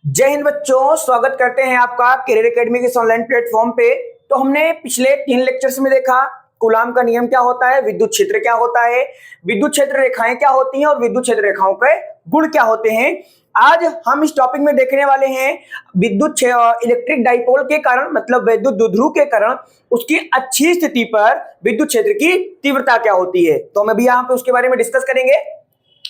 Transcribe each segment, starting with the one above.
जय हिंद बच्चों, स्वागत करते हैं आपका करियर एकेडमी के इस ऑनलाइन प्लेटफॉर्म पे। तो हमने पिछले 3 लेक्चर्स में देखा कूलाम का नियम क्या होता है, विद्युत क्षेत्र क्या होता है, विद्युत क्षेत्र रेखाएं क्या होती हैं और विद्युत क्षेत्र रेखाओं के गुण क्या होते हैं। आज हम इस टॉपिक में देखने वाले हैं विद्युत इलेक्ट्रिक डाइपोल के कारण, मतलब विद्युत द्विध्रुव के कारण उसकी अच्छी स्थिति पर विद्युत क्षेत्र की तीव्रता क्या होती है। तो हम अभी यहाँ पे उसके बारे में डिस्कस करेंगे,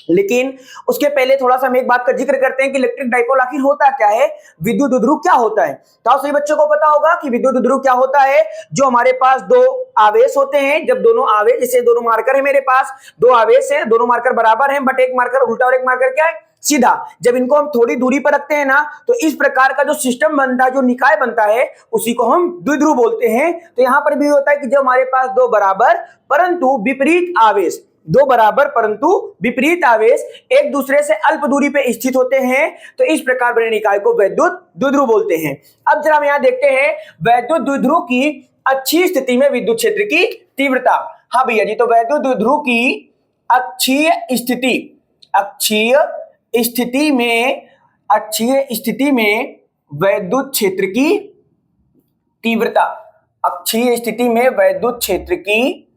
लेकिन उसके पहले थोड़ा सा हम एक बात का जिक्र करते हैं कि इलेक्ट्रिक डाइपोल आखिर होता क्या है, विद्युत द्विध्रुव क्या होता है। तो आप सभी बच्चों को पता होगा कि विद्युत द्विध्रुव क्या होता है। जो हमारे पास दो आवेश होते हैं, जब दोनों आवेश, जैसे दोनों मार्कर है, मेरे पास दो आवेश है, दोनों मार्कर बराबर हैं, बट एक मार्कर उल्टा और एक मार्कर क्या है, सीधा। जब इनको हम थोड़ी दूरी पर रखते हैं ना, तो इस प्रकार का जो सिस्टम बनता है, जो निकाय बनता है, उसी को हम द्विध्रुव बोलते हैं। तो यहां पर भी होता है कि जब हमारे पास दो बराबर परंतु विपरीत आवेश, दो बराबर परंतु विपरीत आवेश एक दूसरे से अल्प दूरी पे स्थित होते हैं, तो इस प्रकार बने निकाय को वैद्युत द्विध्रुव बोलते हैं। अब जरा हम यहां देखते हैं वैद्युत द्विध्रुव की अच्छी स्थिति में विद्युत क्षेत्र की तीव्रता। हाँ भैया जी, तो वैद्युत द्विध्रुव की अक्षीय स्थिति में वैद्युत क्षेत्र की तीव्रता, अक्षीय स्थिति में वैद्युत क्षेत्र की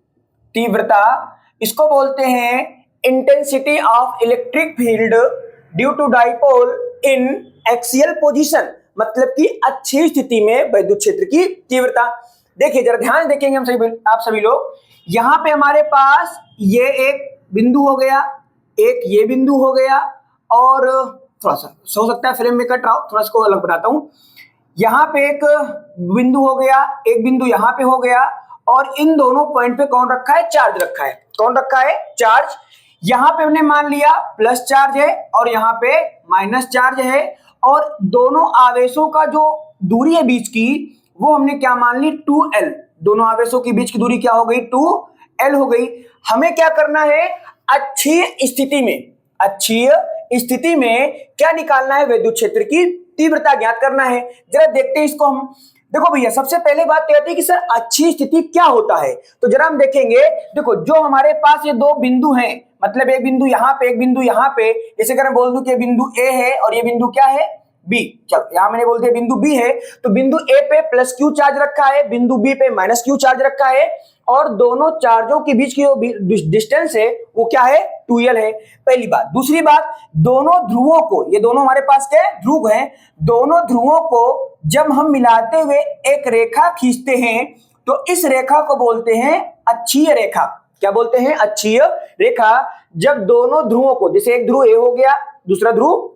तीव्रता, इसको बोलते हैं intensity of electric field due to dipole in axial position. मतलब कि अच्छी स्थिति में विद्युत क्षेत्र की तीव्रता। देखिए जरा ध्यान देखेंगे आप सभी लोग, यहां पे हमारे पास ये एक बिंदु हो गया, एक ये बिंदु हो गया, और थोड़ा सा हो सकता है फ्रेम में कट रहा हो, थोड़ा इसको अलग बनाता हूं। यहां पे एक बिंदु हो गया, एक बिंदु यहां पे हो गया, और इन दोनों पॉइंट पे कौन रखा है, चार्ज रखा है। कौन रखा है, चार्ज। यहां पे हमने मान लिया प्लस चार्ज है और यहां पे माइनस चार्ज है, और दोनों आवेशों का जो दूरी है बीच की, वो हमने क्या मान ली, 2L। दोनों आवेशों के बीच की दूरी क्या हो गई, 2L हो गई। हमें क्या करना है, अच्छी स्थिति में क्या निकालना है, विद्युत क्षेत्र की तीव्रता ज्ञात करना है। जरा देखते हैं इसको हम। देखो भैया, सबसे पहले बात कहते हैं कि सर अच्छी स्थिति क्या होता है। तो जरा हम देखेंगे, देखो जो हमारे पास ये दो बिंदु हैं, मतलब एक बिंदु यहां पे, एक बिंदु यहां पे, जैसे अगर मैं बोल दूं कि बिंदु ए है और ये बिंदु क्या है, बी। चलो यहां मैंने बोल दिया बिंदु बी है, तो बिंदु ए पे प्लस क्यू चार्ज रखा है, बिंदु बी पे माइनस क्यू चार्ज रखा है, और दोनों चार्जों के बीच की जो डिस्टेंस है वो क्या है, 2L है। पहली बात। दूसरी बात, दोनों ध्रुवों को, ये दोनों हमारे पास क्या है, ध्रुव हैं, दोनों ध्रुवों को जब हम मिलाते हुए एक रेखा खींचते हैं, तो इस रेखा को बोलते हैं अक्षीय रेखा। क्या बोलते हैं, अक्षीय रेखा। जब दोनों ध्रुवों को, जैसे एक ध्रुव ए हो गया, दूसरा ध्रुव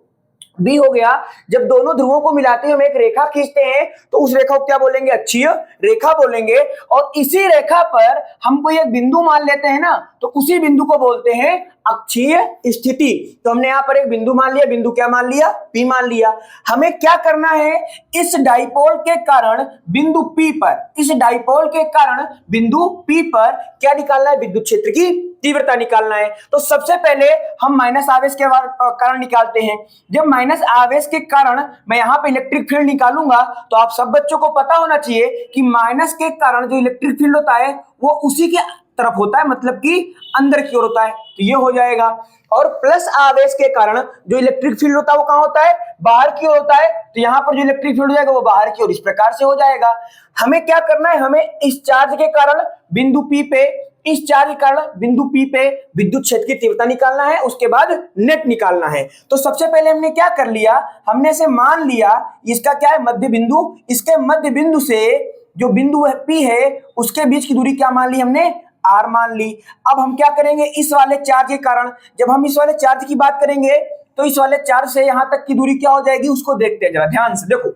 बी हो गया, जब दोनों ध्रुवों को मिलाते हुए हम एक रेखा खींचते हैं, तो उस रेखा को क्या बोलेंगे, अक्षीय रेखा बोलेंगे। और इसी रेखा पर हम कोई एक बिंदु मान लेते हैं ना, तो उसी बिंदु को बोलते हैं अक्षीय स्थिति। तो हमने यहां पर एक बिंदु मान लिया, बिंदु क्या मान लिया, P मान लिया। हमें क्या करना है, इस डाइपोल के कारण बिंदु P पर, इस डाइपोल के कारण बिंदु P पर क्या निकालना है, विद्युत क्षेत्र की तीव्रता निकालना है। तो सबसे पहले हम माइनस आवेश के कारण निकालते हैं। जब माइनस आवेश के कारण मैं यहां पे इलेक्ट्रिक फील्ड निकालूंगा, तो आप सब बच्चों को पता होना चाहिए कि माइनस के कारण जो इलेक्ट्रिक फील्ड होता है वो उसी के तरफ होता है, मतलब कि अंदर की ओर होता है, तो ये हो जाएगा। और प्लस आवेश के कारण जो इलेक्ट्रिक फील्ड होता है वो कहां होता है, बाहर की ओर होता है, तो यहां पर जो इलेक्ट्रिक फील्ड हो जाएगा वो बाहर की ओर, इस प्रकार से हो जाएगा। हमें क्या करना है, हमें इस चार्ज के कारण बिंदु P पे, इस चार्ज के कारण बिंदु P पे विद्युत क्षेत्र की तीव्रता निकालना है, उसके बाद नेट निकालना है। तो सबसे पहले हमने क्या कर लिया, हमने इसे मान लिया, इसका क्या है, मध्य बिंदु। इसके मध्य बिंदु से जो बिंदु P है उसके बीच की दूरी क्या मान ली हमने, R मान ली। अब हम क्या करेंगे, इस वाले चार्ज के कारण, जब हम इस वाले चार्ज की बात करेंगे, तो इस वाले चार्ज से यहां तक की दूरी क्या हो जाएगी, उसको देखते हैं जरा ध्यान से। देखो,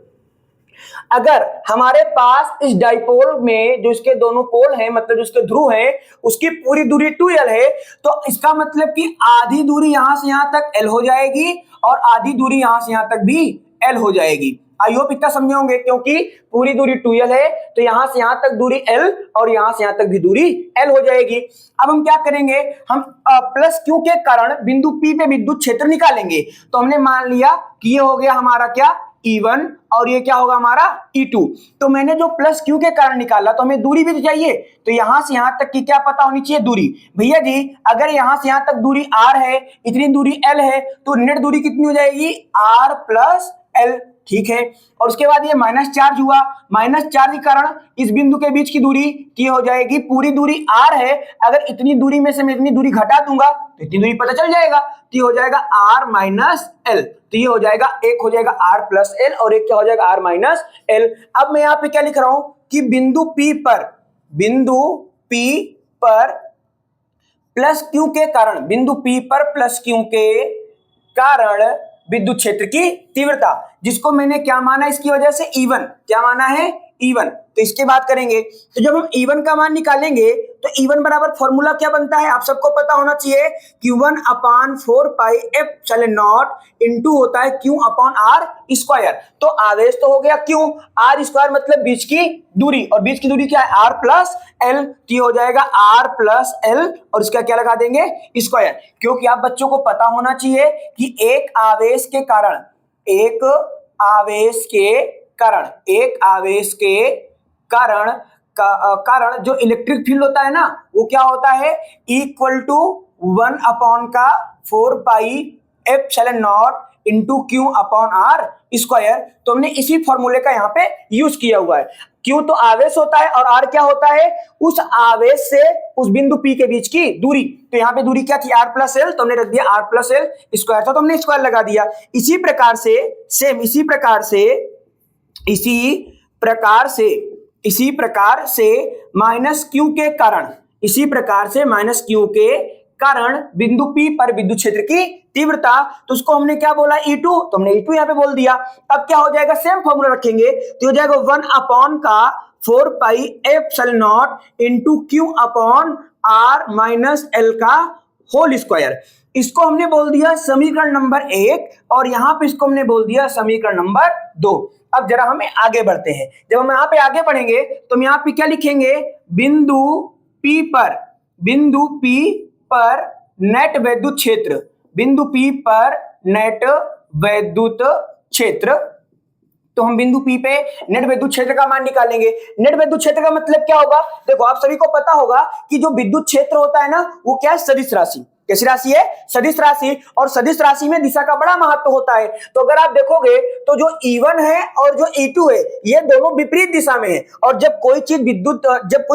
अगर हमारे पास इस डाइपोल में जो इसके दोनों पोल हैं, मतलब जो इसके ध्रुव हैं, उसकी पूरी दूरी 2L है, तो इसका मतलब कि आधी दूरी यहां से यहां तक L हो जाएगी, और आधी दूरी यहां से यहां तक भी L हो जाएगी। आई होप इतना समझे होंगे, क्योंकि पूरी दूरी 2L है, तो यहां से यहां तक दूरी L और यहां से यहां तक भी दूरी L हो जाएगी। अब हम क्या करेंगे, हम प्लस क्यू के कारण बिंदु P पे विद्युत क्षेत्र निकालेंगे। तो हमने मान लिया कि ये हो गया हमारा क्या, E1, और ये क्या होगा हमारा E2। तो मैंने जो प्लस क्यू के कारण निकाला, तो हमें दूरी भी तो चाहिए, तो यहां से यहां तक की क्या पता होनी चाहिए, दूरी। भैया जी अगर यहां से यहां तक दूरी R है, इतनी दूरी L है, तो नेट दूरी कितनी हो जाएगी, R प्लस एल, ठीक है। और उसके बाद ये माइनस चार्ज हुआ, माइनस चार्ज के कारण इस बिंदु के बीच की दूरी टी हो जाएगी, पूरी दूरी आर है, अगर इतनी दूरी में से मैं इतनी दूरी घटा दूंगा तो इतनी दूरी पता चल जाएगा, तो ये हो जाएगा आर माइनस एल, तो ये हो जाएगा, एक हो जाएगा आर प्लस एल और एक क्या हो जाएगा आर माइनस एल। अब मैं यहाँ पे क्या लिख रहा हूं कि बिंदु P पर प्लस क्यू के कारण, बिंदु P पर प्लस क्यू के कारण विद्युत क्षेत्र की तीव्रता, जिसको मैंने क्या माना इसकी वजह से E1, क्या माना है E1, तो इसके बात करेंगे। तो जब हम E1 का मान निकालेंगे तो E1 बराबर फॉर्मूला क्या बनता है, आप सबको पता होना चाहिए कि 1/4 पाई एप्सिलॉन नॉट इंटू होता है Q अपॉन R स्क्वायर। तो आवेश तो हो गया Q, R स्क्वायर मतलब बीच की दूरी, और बीच की दूरी क्या है R प्लस L, तो हो जाएगा R प्लस L और इसका क्या लगा देंगे स्क्वायर, क्योंकि आप बच्चों को पता होना चाहिए कि एक आवेश के कारण जो इलेक्ट्रिक फील्ड होता है ना, वो क्या होता है equal to 1/4 pi epsilon nought into Q upon R square. तो हमने इसी फॉर्मूले का यहाँ पे यूज किया हुआ है। Q तो आवेश होता है और R क्या होता है, उस आवेश से उस बिंदु P के बीच की दूरी, तो यहाँ पे दूरी क्या थी R प्लस एल, तो हमने रख दिया R प्लस एल स्क्वायर था, तो हमने स्क्वायर लगा दिया। इसी प्रकार से माइनस क्यू के कारण बिंदु P पर विद्युत क्षेत्र की तीव्रता, तो उसको हमने क्या बोला E2, तो हमने E2 यहाँ पे बोल दिया। अब क्या हो जाएगा, सेम फॉर्मूला रखेंगे तो हो जाएगा 1/4 pi epsilon nought into Q upon R minus L का होल स्क्वायर। इसको हमने बोल दिया समीकरण नंबर 1 और यहाँ पे इसको हमने बोल दिया समीकरण नंबर 2। अब जरा हमें आगे बढ़ते हैं। जब हम यहाँ पे आगे बढ़ेंगे तो हम यहाँ पे क्या लिखेंगे, बिंदु P पर नेट विद्युत क्षेत्र, तो हम बिंदु P पे नेट विद्युत क्षेत्र का मान निकालेंगे। नेट विद्युत क्षेत्र का मतलब क्या होगा, देखो आप सभी को पता होगा कि जो विद्युत क्षेत्र होता है ना, वो क्या है, सदिश राशि। कैसी राशि है, सदिश राशि, और सदिश राशि में दिशा का बड़ा महत्व होता है। तो अगर आप देखोगे तो जो E1 है और जो E2 है, ये दोनों विपरीत दिशा में है, और जब कोई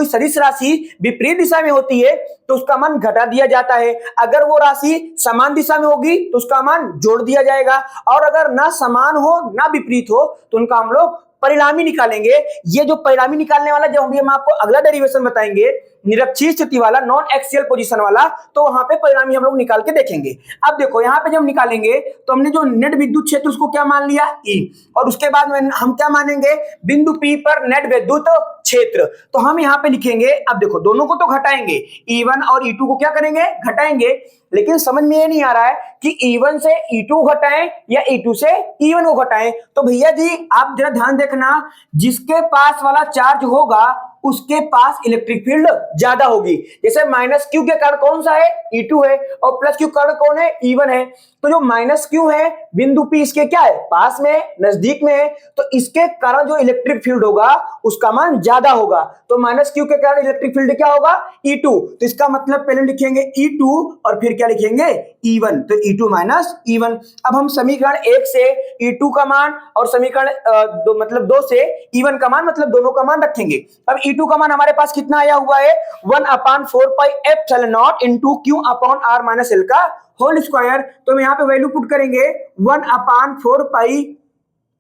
सदिश राशि विपरीत दिशा में होती है तो उसका मान घटा दिया जाता है, अगर वो राशि समान दिशा में होगी तो उसका मान जोड़ दिया जाएगा, और अगर ना समान हो ना विपरीत हो तो उनका हम लोग परिणामी निकालेंगे। ये जो परिणामी निकालने वाला, जब हम आपको अगला डेरिवेशन बताएंगे निरक्षीय स्थिति वाला, नॉन एक्सियल पोजीशन वाला, तो वहां पे परिणामी हम लोग निकाल के देखेंगे। अब देखो यहाँ पे जब निकालेंगे तो हमने जो नेट विद्युत क्षेत्र उसको क्या मान लिया E, और उसके बाद में हम क्या मानेंगे, बिंदु P पर नेट विद्युत क्षेत्र, तो हम यहाँ पे लिखेंगे। अब देखो दोनों को तो घटाएंगे, E1 और E2 को क्या करेंगे, घटाएंगे, लेकिन समझ में ये नहीं आ रहा है कि E1 से E2 घटाएं या E2 से E1 को घटाएं। तो भैया जी आप जरा ध्यान देखना, जिसके पास वाला चार्ज होगा उसके पास इलेक्ट्रिक फील्ड ज्यादा होगी। जैसे माइनस क्यू के कारण कौन सा है, E2 है, और प्लस क्यू कारण कौन है, E1 है। तो जो माइनस क्यू है बिंदु P इसके क्या है, पास में, नजदीक में है, तो इसके कारण जो इलेक्ट्रिक फील्ड होगा उसका मान ज्यादा होगा। तो माइनस क्यू के कारण इलेक्ट्रिक फील्ड क्या होगा, E2, तो इसका मतलब पहले लिखेंगे E2 और फिर क्या लिखेंगे E1, तो E2 माइनस E1। अब हम समीकरण 1 से E2 का मान और समीकरण 2 से E1 का मान, मतलब दोनों का मान रखेंगे। अब E2 का मान हमारे पास कितना आया हुआ है, 1/4 pi epsilon nought into Q upon R minus L का होल स्क्वायर। तो हम यहाँ पे वैल्यू पुट करेंगे 1/4 pi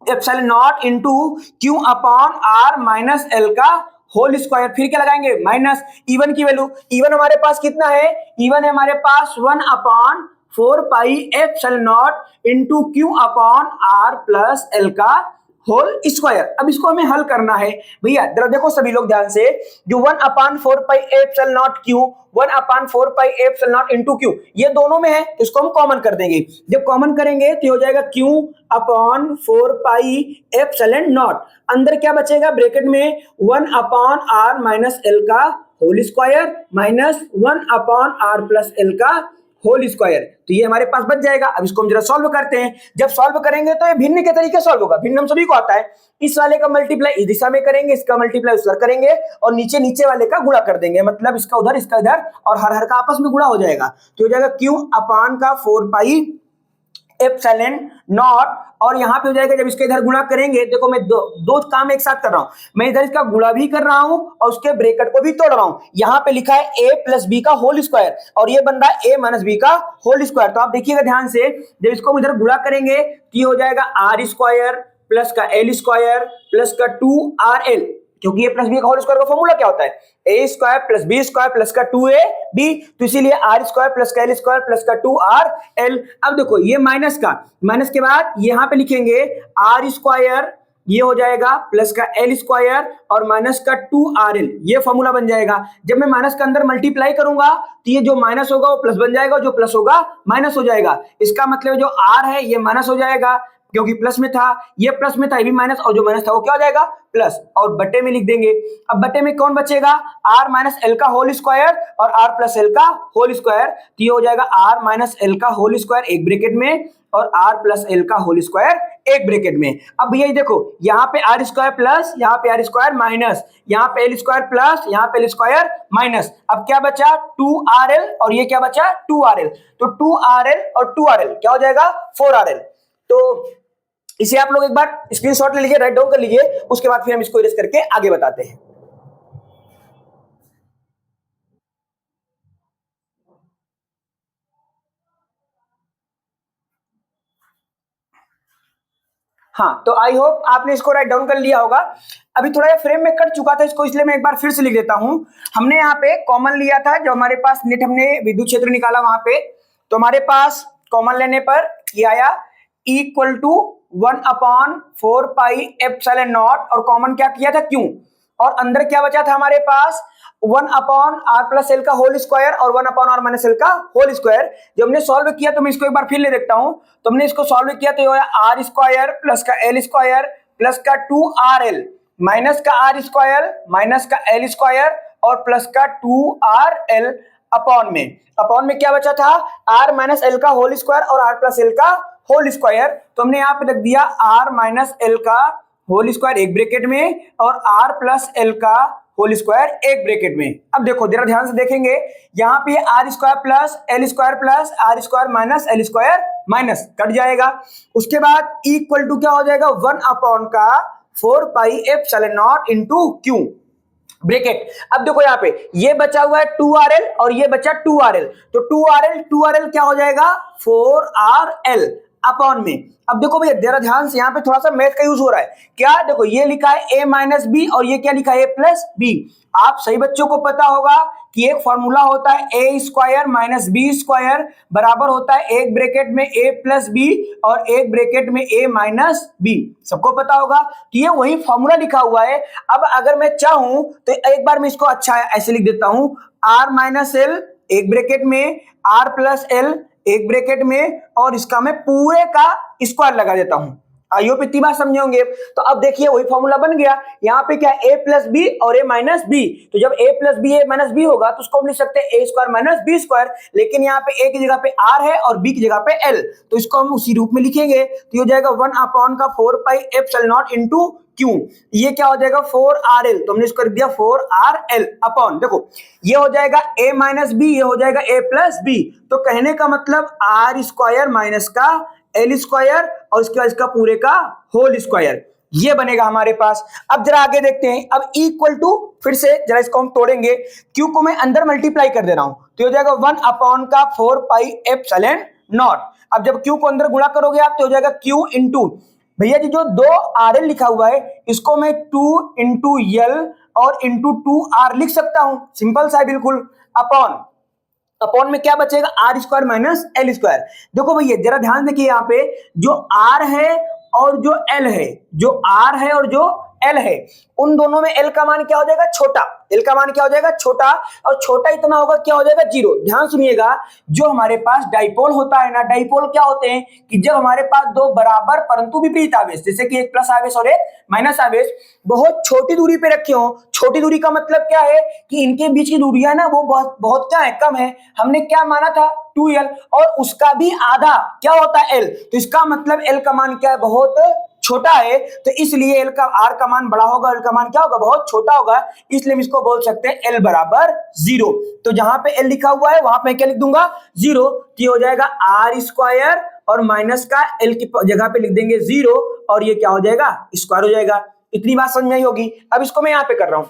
epsilon nought into Q upon R minus L का होल स्क्वायर, फिर क्या लगाएंगे माइनस E1 की वैल्यू। E1 हमारे पास कितना है, E1 है हमारे पास 1/4 pi epsilon nought into Q upon R plus L का होल स्क्वायर। अब इसको हमें हल करना है भैया, जरा देखो सभी लोग ध्यान से, जो 1/4 pi epsilon not Q, 1/4 pi epsilon nought into Q, ये दोनों में है, इसको हम कॉमन कर देंगे। जब कॉमन करेंगे तो हो जाएगा Q upon 4 pi epsilon nought, अंदर क्या बचेगा ब्रैकेट में 1/R माइनस एल का whole square minus 1/R plus L का होल स्क्वायर, तो ये हमारे पास बच जाएगा। अब इसको हम जरा सॉल्व करते हैं। जब सॉल्व करेंगे तो ये भिन्न के तरीके सॉल्व होगा, भिन्न हम सभी को आता है। इस वाले का मल्टीप्लाई इस दिशा में करेंगे, इसका मल्टीप्लाई उस पर करेंगे, और नीचे वाले का गुणा कर देंगे, मतलब इसका उधर इधर, और हर का आपस में गुणा हो जाएगा। तो हो जाएगा Q अपान का 4 पाई एप्सिलॉन नॉट, और यहाँ पे हो जाएगा जब इसके इधर गुणा करेंगे, देखो मैं दो काम एक साथ कर रहा हूं, मैं इधर इसका गुणा भी कर रहा हूं और उसके ब्रैकेट को भी तोड़ रहा हूं। यहाँ पे लिखा है a प्लस बी का होल स्क्वायर और ये बन रहा है a माइनस बी का होल स्क्वायर। तो आप देखिएगा ध्यान से, जब इसको हम इधर गुणा करेंगे तो ये हो जाएगा आर स्क्वायर प्लस का एल स्क्वायर प्लस का 2RL, क्योंकि ए प्लस बी का होल स्क्वायर का फॉर्मूला क्या होता है, A square plus B square plus का 2ab, तो इसीलिए आर स्क्वायर प्लस का एल स्क्वायर प्लस का 2RL। अब देखो ये माइनस का, माइनस के बाद यहां पे लिखेंगे आर स्क्वायर, ये हो जाएगा प्लस का एल स्क्वायर और माइनस का 2RL, ये फॉर्मूला बन जाएगा। जब मैं माइनस के अंदर मल्टीप्लाई करूंगा तो ये जो माइनस होगा वो प्लस बन जाएगा, जो प्लस होगा माइनस हो जाएगा। इसका मतलब जो आर है ये माइनस हो जाएगा क्योंकि प्लस में था, ये प्लस में था, ये भी माइनस, और जो माइनस था वो क्या हो जाएगा प्लस, और बट्टे में लिख देंगे। अब बट्टे में कौन बचेगा, आर माइनस एल का होल स्क्वायर और आर प्लस एल का होल स्क्वायर, तो ये हो जाएगा आर माइनस एल का होल स्क्वायर एक ब्रैकेट में और आर प्लस एल का होल स्क्वायर एक ब्रैकेट में। अब भैया देखो यहाँ पे आर स्क्वायर प्लस, यहाँ पे आर स्क्वायर माइनस, यहाँ पे एल स्क्वायर प्लस, यहाँ पे एल स्क्वायर माइनस। अब क्या बचा 2RL और ये क्या बचा 2RL, तो 2RL और 2RL क्या हो जाएगा 4RL। तो इसे आप लोग एक बार स्क्रीनशॉट ले लीजिए, राइट डाउन कर लीजिए, उसके बाद फिर हम इसको इरेज करके आगे बताते हैं। हाँ, तो आई होप आपने इसको राइट डाउन कर लिया होगा। अभी थोड़ा ये फ्रेम में कट चुका था इसको, इसलिए मैं एक बार फिर से लिख देता हूं। हमने यहाँ पे कॉमन लिया था, जो हमारे पास नेट हमने विद्युत क्षेत्र निकाला वहां पे, तो हमारे पास कॉमन लेने पर क्या आया, equal to 1/4 pi epsilon nought, और कॉमन क्या किया था क्यों, और अंदर क्या बचा था हमारे पास 1/r प्लस एल का होल स्क्वायर और 1/r माइनस एल का होल स्क्वायर। जब हमने सॉल्व किया तो मैं इसको एक बार फिर ले देखता हूं, तो हमने इसको सॉल्व किया तो ये आर स्क्वायर प्लस का एल स्क्वायर प्लस का 2RL माइनस का आर स्क्वायर माइनस का एल स्क्वायर और प्लस का 2RL अपॉन में क्या बचा था, आर माइनस एल का होल स्क्वायर और आर प्लस एल का होल स्क्वायर। तो हमने यहाँ पे रख दिया आर माइनस एल का होल स्क्वायर एक ब्रैकेट में और आर प्लस एल का होल स्क्वायर एक ब्रैकेट में। अब देखो जरा ध्यान से देखेंगे, यहाँ पे R square plus R square minus L square minus cut जाएगा। उसके बाद इक्वल टू क्या हो जाएगा 1/4 pi epsilon nought into Q bracket. अब देखो यहाँ पे ये बचा हुआ है 2RL और ये बचा 2RL, तो 2RL क्या हो जाएगा 4RL अपॉन में। अब देखो भैया जरा ध्यान से, यहाँ पे थोड़ा सा मैथ का यूज हो रहा है। क्या, देखो ये लिखा है a माइनस बी और ये क्या लिखा है a प्लस बी। आप सही बच्चों को पता होगा कि एक फॉर्मूला होता है a square minus B square बराबर होता है एक ब्रैकेट में a प्लस बी और एक ब्रैकेट में a माइनस बी, सबको पता होगा। तो ये वही फॉर्मूला लिखा हुआ है। अब अगर मैं चाहूं तो एक बार मैं इसको अच्छा ऐसे लिख देता हूं, r माइनस एल एक ब्रैकेट में, r प्लस एल एक ब्रैकेट में, और इसका मैं पूरे का स्क्वायर लगा देता हूं। आइयो पे इतनी बात समझे होंगे। तो अब देखिए वही फॉर्मूला बन गया। यहाँ पे क्या a प्लस बी और a माइनस बी, तो जब a plus B a minus B होगा तो उसको हम लिख सकते हैं a square minus B square, लेकिन यहाँ पे a की जगह पे r है और b की जगह पे l, तो इसको हम उसी रूप में लिखेंगे। तो ये हो जाएगा 1/4 pi epsilon nought into Q, ये क्या हो जाएगा 4RL, तो हमने इसको लिख दिया 4RL अपॉन, देखो ये हो जाएगा a माइनस बी, ये हो जाएगा a प्लस बी, तो कहने का मतलब आर स्क्वायर माइनस का एल स्क्वायर और इसके बाद इसका पूरे का होल स्क्वायर, ये बनेगा हमारे पास। अब जरा आगे देखते हैं। अब इक्वल टू, फिर से जरा इसको हम तोड़ेंगे, क्यू को मैं अंदर मल्टीप्लाई कर दे रहा हूं, तो हो जाएगा 1/4 पाई एप्सिलॉन नॉट। अब जब क्यू को अंदर गुणा करोगे आप तो हो जाएगा क्यू इंटू, भैया जी जो 2RL लिखा हुआ है इसको मैं 2 इंटू एल और इंटू 2R लिख सकता हूं, सिंपल सा है बिल्कुल। अपॉन में क्या बचेगा R square minus L square. देखो भैया जरा ध्यान देखिए, यहाँ पे जो आर है और जो एल है, जो आर है और जो एल है, उन दोनों में एल का मान क्या हो जाएगा छोटा, एल का मान क्या हो जाएगा छोटा, और छोटा इतना होगा क्या हो जाएगा 0। ध्यान सुनिएगा, जो हमारे पास डाइपोल होता है ना, डाइपोल क्या होते हैं कि जब हमारे पास दो बराबर परंतु विपरीत आवेश, जैसे कि एक प्लस आवेश और एक माइनस आवेश बहुत छोटी दूरी पे रखे हो, छोटी दूरी का मतलब क्या है कि इनके बीच की दूरियां ना वो बहुत बहुत क्या है, कम है। हमने क्या माना था 2L और उसका भी आधा क्या होता है L, तो इसका मतलब L का मान क्या है बहुत छोटा है, तो इसलिए L का R का मान बड़ा होगा, L का मान क्या होगा बहुत छोटा होगा, इसलिए हम इसको बोल सकते हैं L बराबर 0। तो जहां पे L लिखा हुआ है वहां पे क्या लिख दूंगा 0, तो ये हो जाएगा R स्क्वायर और माइनस का एल की जगह पे लिख देंगे 0 और ये क्या हो जाएगा, स्क्वायर हो जाएगा। इतनी बात समझ में आई होगी। अब इसको मैं यहाँ पे कर रहा हूं,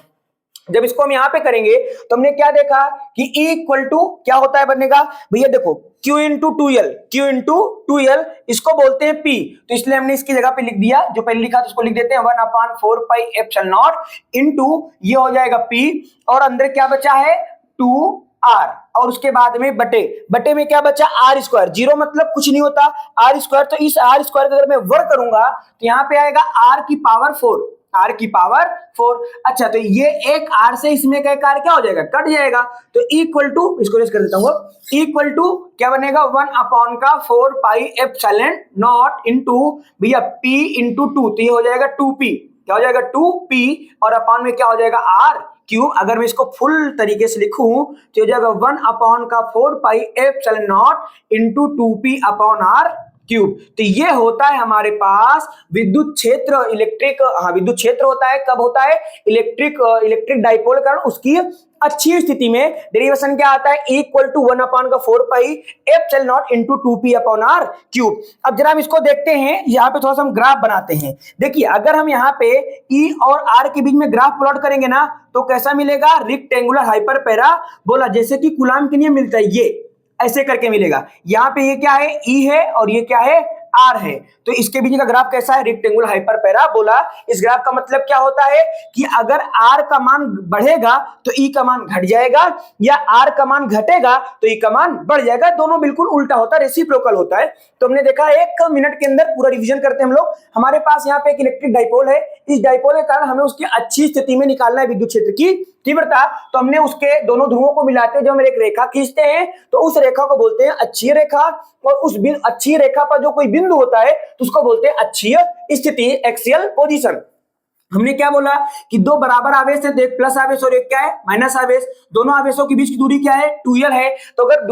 जब इसको हम यहां पे करेंगे तो हमने क्या देखा कि E इक्वल टू क्या होता है बनेगा भैया, देखो Q इंटू टू एल, इसको बोलते हैं P, तो इसलिए हमने इसकी जगह पे लिख दिया, जो पहले लिखा था उसको लिख देते हैं 1/4 पाई एप्सिलॉन नॉट इंटू ये हो जाएगा P, और अंदर क्या बचा है 2R, और उसके बाद में बटे में क्या बचा R स्क्वायर, जीरो मतलब कुछ नहीं होता R स्क्वायर, तो इस R स्क्वायर का अगर मैं वर्ग करूंगा तो यहाँ पे आएगा R की पावर 4। अच्छा, तो ये एक R से इसमें का R क्या हो जाएगा, कट जाएगा, तो इक्वल टू, इसको रेस कर देता हूं, इक्वल टू क्या बनेगा 1/4 पाई एप्सिलॉन नॉट इंटू भैया P इंटू 2, तो ये हो जाएगा 2P, क्या हो जाएगा 2P, और अपॉन में क्या हो जाएगा R क्यूब। अगर मैं इसको फुल तरीके से लिखूं तो हो जाएगा 1/4 pi epsilon nought into 2P upon R cube. तो ये होता है हमारे पास विद्युत क्षेत्र, विद्युत क्षेत्र होता है, कब होता है, इलेक्ट्रिक डाइपोल कारण उसकी अच्छी स्थिति में डेरिवेशन क्या आता है, equal to 1/4 pi epsilon nought into 2P upon R cube. अब जरा हम इसको देखते हैं, यहाँ पे थोड़ा सा हम ग्राफ बनाते हैं। देखिए अगर हम यहाँ पे E और R के बीच में ग्राफ प्लॉट करेंगे ना तो कैसा मिलेगा, रेक्टेंगुलर हाइपरपैराबोला, जैसे कि कूलाम के नियम मिलता है, ये ऐसे करके मिलेगा। यहाँ पे ये क्या है, E है और ये क्या है, R है, तो इसके बीच का ग्राफ कैसा है, रेक्टेंगुलर हाइपरपैराबोला। इस ग्राफ का मतलब क्या होता है कि अगर R का मान बढ़ेगा तो E का मान घट जाएगा, या R का मान घटेगा तो E का मान बढ़ जाएगा, दोनों बिल्कुल उल्टा होता है, रेसिप्रोकल होता है। तो हमने देखा 1 मिनट के अंदर पूरा रिवीजन करते हैं हम लोग। हमारे पास यहाँ पे एक इलेक्ट्रिक डाइपोल है, इस डाइपोल के कारण हमें उसकी अच्छी स्थिति में निकालना है विद्युत क्षेत्र की तीव्रता, तो हमने उसके दोनों ध्रुवों को मिलाते हैं, जब हम एक रेखा खींचते हैं तो उस रेखा को बोलते हैं अक्षीय रेखा, और उस अक्षीय रेखा पर जो कोई बिंदु होता है तो उसको बोलते हैं अक्षीय स्थिति, एक्सियल पोजीशन। हमने क्या बोला कि दो बराबर आवेश है, तो एक प्लस आवेश और एक क्या है, माइनस आवेश। दोनों आवेशों के बीच की दूरी क्या है, 2L है, तो अगर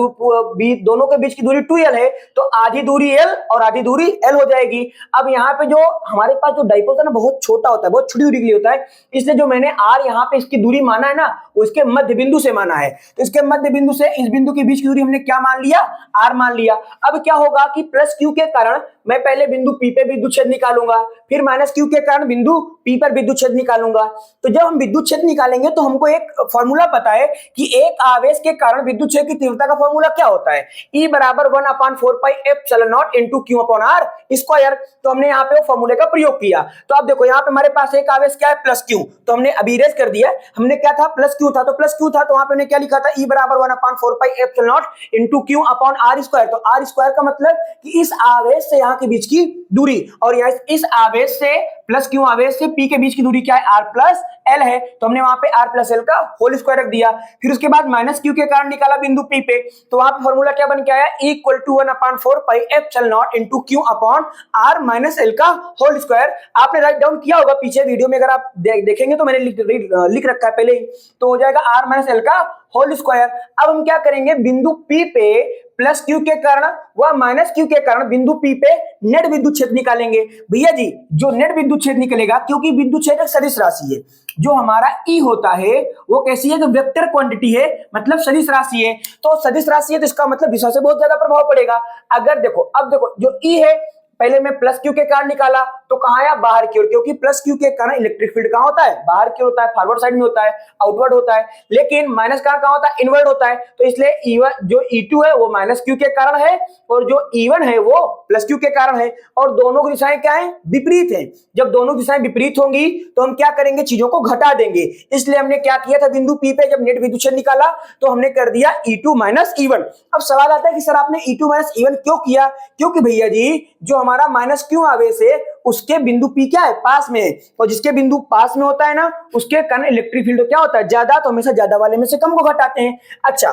दोनों के बीच की दूरी 2L है तो आधी दूरी L और आधी दूरी L हो जाएगी। अब यहाँ पे जो हमारे पास जो डाइपोल है ना बहुत छोटा होता है, बहुत छोटी दूरी के लिए होता है, इसलिए जो मैंने R यहाँ पे इसकी दूरी माना है ना वो इसके मध्य बिंदु से माना है, तो इसके मध्य बिंदु से इस बिंदु के बीच की दूरी हमने क्या मान लिया, R मान लिया। अब क्या होगा कि प्लस Q के कारण मैं पहले बिंदु P पे विद्युत क्षेत्र निकालूंगा, फिर माइनस Q के कारण बिंदु P पर विद्युत क्षेत्र निकालूंगा। तो जब हम विद्युत क्षेत्र निकालेंगे तो हमको एक फॉर्मूला पता है कि एक आवेश के कारण विद्युत क्षेत्र की तीव्रता का फॉर्मूला क्या होता है, E बराबर 1/4 pi epsilon nought into Q upon R square. तो हमने यहाँ पे वो फॉर्मूले का प्रयोग किया। तो अब देखो यहाँ पे हमारे पास एक आवेश क्या है, प्लस Q, तो हमने अभी इरेज कर दिया। हमने क्या था, प्लस Q था, तो प्लस Q था तो वहां पे हमने क्या लिखा था, E बराबर 1/4 pi epsilon nought into Q upon R square. तो R स्क्वायर का मतलब कि इस आवेश से यहाँ के बीच की दूरी, और यहाँ इस आवेश से प्लस Q आवेश से P के बीच की दूरी क्या है, R प्लस L है, तो हमने वहां पे R प्लस L का होल स्क्वायर रख दिया। फिर उसके बाद माइनस Q के कारण निकाला बिंदु P पे, तो वहां पे फॉर्मूला क्या बन के आया, equal to 1/4 pi epsilon nought into Q upon R minus L का होल स्क्वायर। आपने राइट डाउन किया होगा पीछे वीडियो में, अगर आप देखेंगे तो मैंने लिख रखा है पहले ही, तो हो जाएगा R माइनस L का होल स्क्वायर। अब हम क्या करेंगे, बिंदु P पे प्लस Q के कारण व माइनस Q के कारण बिंदु P पे नेट विद्युत क्षेत्र निकालेंगे। भैया जी जो नेट विद्युत क्षेत्र निकलेगा, क्योंकि विद्युत क्षेत्र एक सदिश राशि है, जो हमारा E होता है वो कैसी है, जो वेक्टर क्वांटिटी है, मतलब सदिश राशि है। तो सदिश राशि है तो इसका मतलब दिशा से बहुत ज्यादा प्रभाव पड़ेगा। अगर देखो, अब देखो जो E है, पहले मैं प्लस Q के कारण निकाला तो कहां आया, बाहर की ओर, क्योंकि प्लस Q के कारण इलेक्ट्रिक फील्ड कहां होता है, बाहर की ओर होता है, फॉरवर्ड साइड में होता है, आउटवर्ड होता है। लेकिन माइनस का कहां होता है, इनवर्ड होता है, तो इसलिए E1 जो E2 है वो माइनस Q के कारण है, और जो E1 है वो प्लस Q के कारण है, और दोनों की दिशाएं क्या है, विपरीत है। जब दोनों दिशाएं विपरीत होंगी तो हम क्या करेंगे, चीजों को घटा देंगे। इसलिए हमने क्या किया था, बिंदु P पे जब नेट विद्युत क्षेत्र निकाला तो हमने कर दिया E2 माइनस E1। अब सवाल आता है कि सर आपने E2 माइनस E1 क्यों किया, क्योंकि भैया जी जो हमारा माइनस Q आवेश है उसके बिंदु P क्या है, पास में है, और जिसके बिंदु पास में होता है ना उसके कारण इलेक्ट्रिक फील्ड क्या होता है, ज्यादा, तो हमेशा ज्यादा वाले में से कम को घटाते हैं। अच्छा,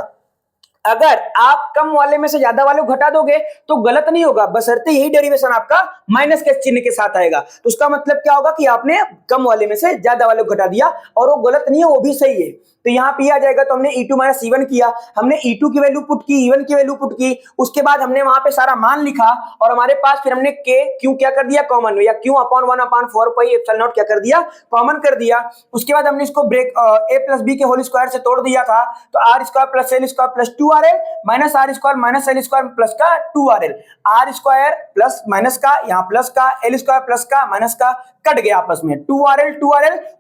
अगर आप कम वाले में से ज्यादा वाले को घटा दोगे तो गलत नहीं होगा, बशर्ते यही डेरिवेशन आपका माइनस के चिन्ह के साथ आएगा। तो उसका मतलब क्या होगा कि आपने कम वाले में से ज्यादा वाले को घटा दिया, और वो गलत नहीं है, वो भी सही है। तो यहाँ पे आ जाएगा, तो हमने E2 माइनस E1 किया, हमने E2 की वैल्यू पुट की, E1 की वैल्यू पुट की, उसके बाद हमने वहां पे सारा मान लिखा, और हमारे पास फिर हमने Q क्या कर दिया, कॉमन, या Q upon 1/4 pi epsilon not क्या कर दिया, कॉमन कर दिया। उसके बाद हमने इसको ब्रेक A प्लस B के होल स्क्वायर से तोड़ दिया था, तो R square plus L square plus 2 2RL minus R square minus L square plus का 2RL, are square plus minus का यहाँ प्लस का एल स्क्वायर प्लस का माइनस का कट गया आपस में, 2RL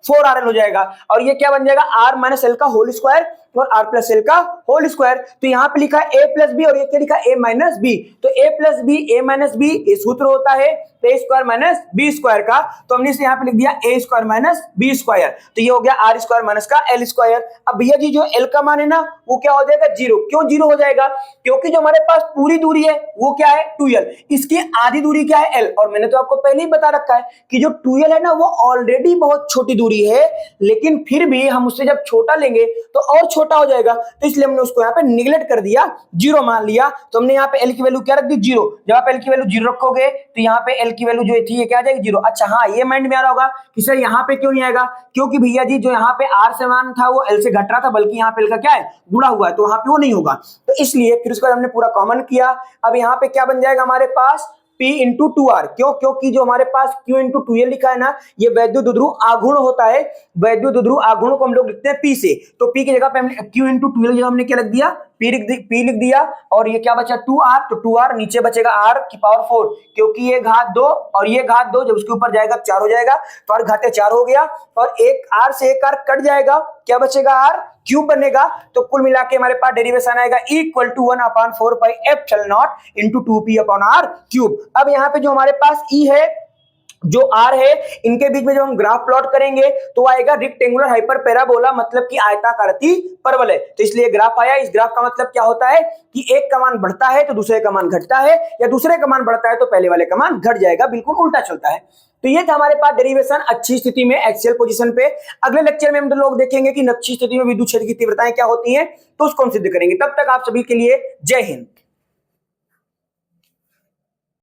4RL हो जाएगा और ये क्या बन जाएगा आर माइनस एल का होल स्क्वायर और आर प्लस एल का होल स्क्वायर। तो यहाँ पे लिखा है ए प्लस बी और ये क्या लिखा है ए माइनस बी, तो ए प्लस बी ए माइनस बी ये सूत्र होता है A square minus B square का, तो हमने इसे यहाँ पे लिख दिया ए स्क्वायर माइनस बी स्क्वायर, तो ये हो गया आर स्क्वायर माइनस का एल स्क्वायर। अब भैया जी जो एल का मान है ना वो क्या हो जाएगा जीरो, क्यों जीरो हो जाएगा, क्योंकि जो हमारे पास पूरी दूरी है वो क्या है 2l, इसकी आधी दूरी क्या है l, और मैंने तो आपको पहले ही बता रखा है कि जो 2l है ना वो ऑलरेडी बहुत छोटी दूरी है, लेकिन फिर भी हम उससे जब छोटा लेंगे तो और छोटा हो जाएगा, तो इसलिए हमने उसको यहाँ पे निगलेक्ट कर दिया, जीरो मान लिया। तो हमने यहाँ पे एल की वैल्यू क्या रख दी जीरो, जब आप एल की वैल्यू जीरो रखोगे तो यहाँ पे एल की वैल्यू जो थी ये क्या आ जाएगी जीरो। अच्छा हाँ ये माइंड में आ रहा होगा कि सर यहाँ पे क्यों नहीं आएगा, क्योंकि भैया जी जो यहाँ पे आर से मान था वो एल से घट रहा था, बल्कि यहाँ पे एल का क्या है गुणा हुआ है, तो वहां पे वो नहीं होगा, तो इसलिए फिर उसके बाद हमने पूरा कॉमन किया। अब यहाँ पे क्या बन जाएगा हमारे पास P इंटू 2R, क्यों, क्योंकि जो हमारे पास Q इंटू 2L लिखा है ना ये वैद्युत द्विध्रुव आघूर्ण होता है, वैद्युत द्विध्रुव आघूर्ण को हम लोग लिखते हैं P से, तो P की जगह पे हमने Q इंटू 2L जगह हमने क्या लिख दिया P लिख दिया, और ये क्या बचा 2R, तो 2R नीचे बचेगा R की पावर 4, क्योंकि ये घात 2 और ये घात 2 जब उसके ऊपर जाएगा 4 हो जाएगा, तो R घाते 4 हो गया, और एक R से एक R कट जाएगा, क्या बचेगा R क्यूब बनेगा, तो कुल मिला के हमारे पास डेरिवेशन आएगा equal to 1/4 pi epsilon nought into 2p upon r cube. अब यहाँ पे जो हमारे पास E है जो R है इनके बीच में जब हम ग्राफ प्लॉट करेंगे तो आएगा रेक्टेंगुलर हाइपर पैराबोला, मतलब कि आयताकारती परवलय है, तो इसलिए ग्राफ आया। इस ग्राफ का मतलब क्या होता है कि एक का मान बढ़ता है तो दूसरे का मान घटता है, या दूसरे का मान बढ़ता है तो पहले वाले का मान घट जाएगा, बिल्कुल उल्टा चलता है। तो ये था हमारे पास डेरिवेशन अच्छी स्थिति में एक्सियल पोजीशन पे। अगले लेक्चर में हम लोग देखेंगे कि नक्षी स्थिति में विद्युत क्षेत्र की तीव्रताएं क्या होती हैं, तो उसको हम सिद्ध करेंगे। तब तक आप सभी के लिए जय हिंद।